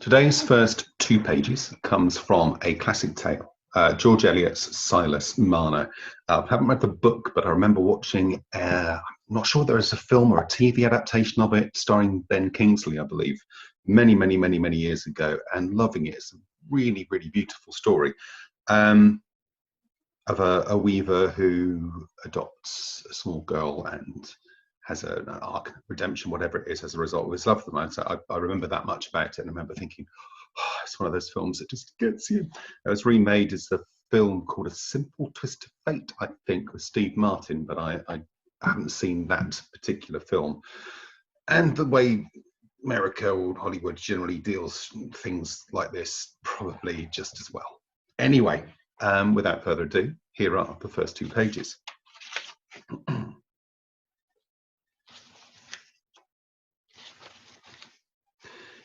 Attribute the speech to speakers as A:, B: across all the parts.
A: Today's first two pages comes from a classic tale, George Eliot's Silas Marner. I haven't read the book, but I remember watching, I'm not sure there is a film or a TV adaptation of it, starring Ben Kingsley, I believe, many years ago, and loving it. It's a really, really beautiful story of a weaver who adopts a small girl and has an arc of redemption, whatever it is, as a result of his love for them. So I remember that much about it, and I remember thinking, oh, it's one of those films that just gets you. It was remade as a film called A Simple Twist of Fate, I think, with Steve Martin, but I haven't seen that particular film. And the way America or Hollywood generally deals things like this, probably just as well. Anyway, without further ado, here are the first two pages.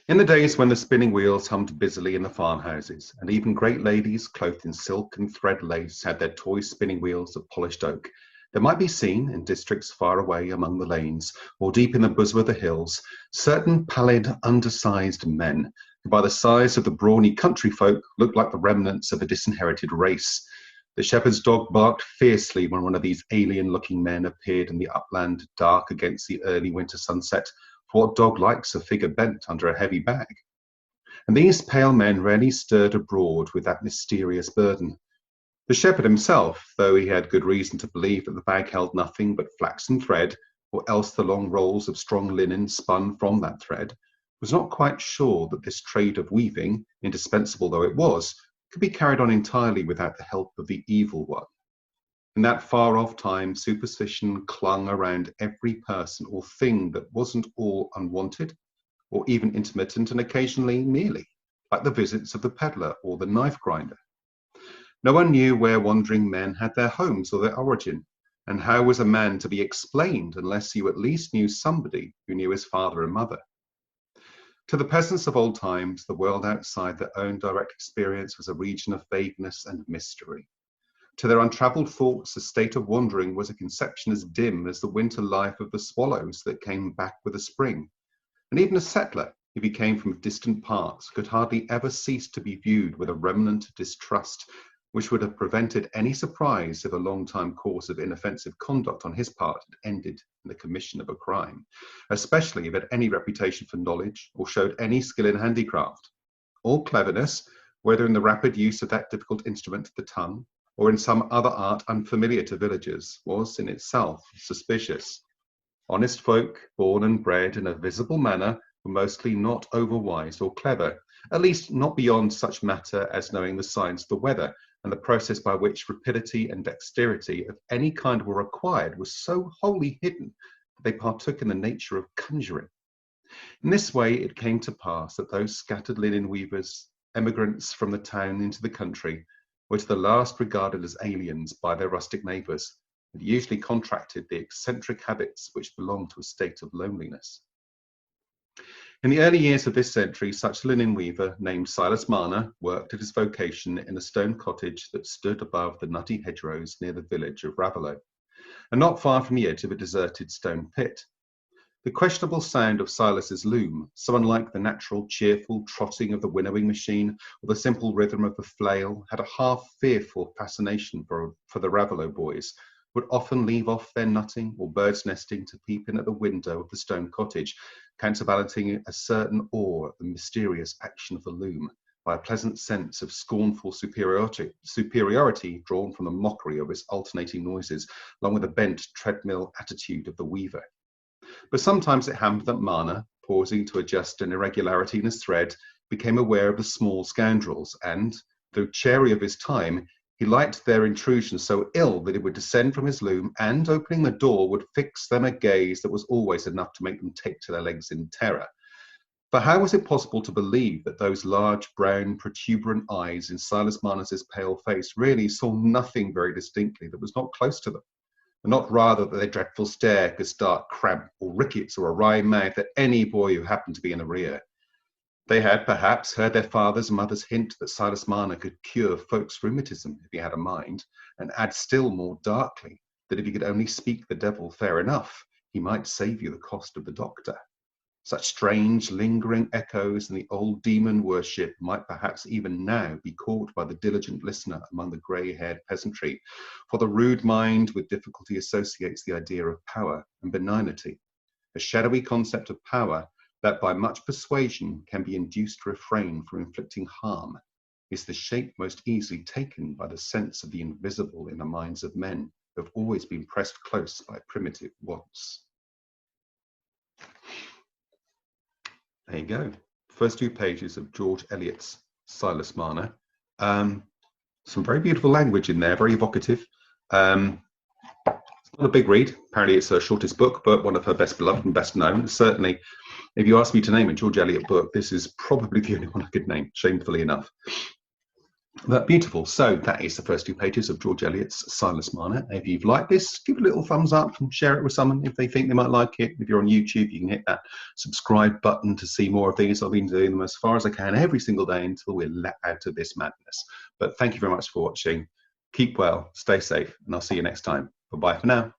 A: In the days when the spinning wheels hummed busily in the farmhouses, and even great ladies clothed in silk and thread lace had their toy spinning wheels of polished oak, there might be seen, in districts far away among the lanes, or deep in the bosom of the hills, certain pallid, undersized men, who by the size of the brawny country folk looked like the remnants of a disinherited race. The shepherd's dog barked fiercely when one of these alien-looking men appeared in the upland dark against the early winter sunset. For what dog likes a figure bent under a heavy bag? And these pale men rarely stirred abroad with that mysterious burden. The shepherd himself, though he had good reason to believe that the bag held nothing but flaxen thread, or else the long rolls of strong linen spun from that thread, was not quite sure that this trade of weaving, indispensable though it was, could be carried on entirely without the help of the evil one. In that far-off time, superstition clung around every person or thing that wasn't all unwanted, or even intermittent, and occasionally merely, like the visits of the peddler or the knife grinder. No one knew where wandering men had their homes or their origin, and how was a man to be explained unless you at least knew somebody who knew his father and mother. To the peasants of old times, the world outside their own direct experience was a region of vagueness and mystery. To their untravelled thoughts, a state of wandering was a conception as dim as the winter life of the swallows that came back with the spring. And even a settler, if he came from distant parts, could hardly ever cease to be viewed with a remnant distrust, which would have prevented any surprise if a long-time course of inoffensive conduct on his part had ended in the commission of a crime, especially if it had any reputation for knowledge or showed any skill in handicraft. All cleverness, whether in the rapid use of that difficult instrument, the tongue, or in some other art unfamiliar to villagers, was in itself suspicious. Honest folk, born and bred in a visible manner, were mostly not overwise or clever, at least not beyond such matter as knowing the signs of the weather, and the process by which rapidity and dexterity of any kind were acquired was so wholly hidden that they partook in the nature of conjuring. In this way it came to pass that those scattered linen weavers, emigrants from the town into the country, were to the last regarded as aliens by their rustic neighbours, and usually contracted the eccentric habits which belong to a state of loneliness. In the early years of this century, such a linen weaver named Silas Marner worked at his vocation in a stone cottage that stood above the nutty hedgerows near the village of Raveloe, and not far from the edge of a deserted stone pit. The questionable sound of Silas's loom, so unlike the natural, cheerful trotting of the winnowing machine or the simple rhythm of the flail, had a half-fearful fascination for the Raveloe boys, would often leave off their nutting or bird's nesting to peep in at the window of the stone cottage, counterbalancing a certain awe at the mysterious action of the loom by a pleasant sense of scornful superiority drawn from the mockery of its alternating noises, along with the bent treadmill attitude of the weaver. But sometimes it happened that Marner, pausing to adjust an irregularity in his thread, became aware of the small scoundrels, and, though chary of his time, he liked their intrusion so ill that he would descend from his loom and, opening the door, would fix them a gaze that was always enough to make them take to their legs in terror. For how was it possible to believe that those large, brown, protuberant eyes in Silas Marner's pale face really saw nothing very distinctly that was not close to them? And not rather that their dreadful stare could start cramp or rickets or a wry mouth at any boy who happened to be in the rear. They had perhaps heard their fathers and mothers hint that Silas Marner could cure folks' rheumatism if he had a mind, and add still more darkly that if he could only speak the devil fair enough, he might save you the cost of the doctor. Such strange, lingering echoes in the old demon worship might perhaps even now be caught by the diligent listener among the grey-haired peasantry, for the rude mind with difficulty associates the idea of power and benignity, a shadowy concept of power that by much persuasion can be induced to refrain from inflicting harm, is the shape most easily taken by the sense of the invisible in the minds of men who have always been pressed close by primitive wants. There you go. First 2 pages of George Eliot's Silas Marner. Some very beautiful language in there, very evocative. It's not a big read. Apparently it's her shortest book, but one of her best beloved and best known. Certainly, if you ask me to name a George Eliot book, this is probably the only one I could name, shamefully enough. But beautiful. So that is the first 2 pages of George Eliot's Silas Marner. If you've liked this, give it a little thumbs up and share it with someone if they think they might like it. If you're on YouTube, you can hit that subscribe button to see more of these. I've been doing them as far as I can every single day until we're let out of this madness. But thank you very much for watching. Keep well, stay safe, and I'll see you next time. Bye-bye for now.